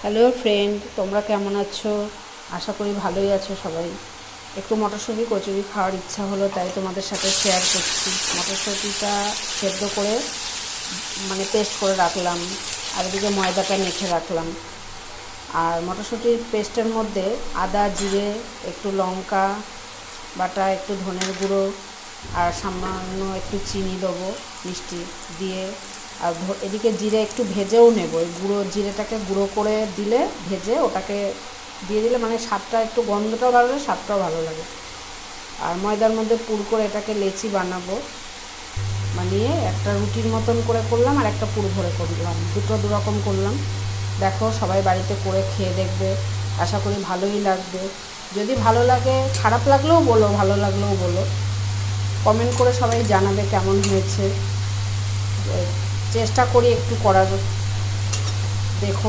Hello friend, তোমরা কেমন আছো? আশা করি ভালোই আছো সবাই। একটু মটরশুঁটি কচুরি খাওয়ার ইচ্ছা হলো, তাই তোমাদের সাথে শেয়ার করছি। মটরশুঁটিটা সেদ্ধ করে পেস্ট করে রাখলাম, আর এদিকে ময়দাটা মেখে রাখলাম। আর মটরশুঁটির পেস্টের মধ্যে আদা, জিরে, একটু লঙ্কা বাটা, একটু ধনের গুঁড়ো আর সামান্য একটু চিনি দেবো, মিষ্টি দিয়ে। আর এদিকে জিরে একটু ভেজেও নেব, ওই জিরেটাকে গুঁড়ো করে দিলে, ভেজে ওটাকে দিয়ে দিলে স্বাদটা একটু, গন্ধটাও ভালো লাগে, স্বাদটাও ভালো লাগে। আর ময়দার মধ্যে পুর করে এটাকে লেচি বানাবো, বানিয়ে একটা রুটির মতন করে করলাম আর একটা পুর ভরে করলাম, দু রকম করলাম। দেখো, সবাই বাড়িতে করে খেয়ে দেখবে, আশা করি ভালোই লাগবে। যদি ভালো লাগে, খারাপ লাগলেও বলো, ভালো লাগলেও বলো, কমেন্ট করে সবাই জানাবে কেমন হয়েছে। চেষ্টা করি একটু করার, দেখো।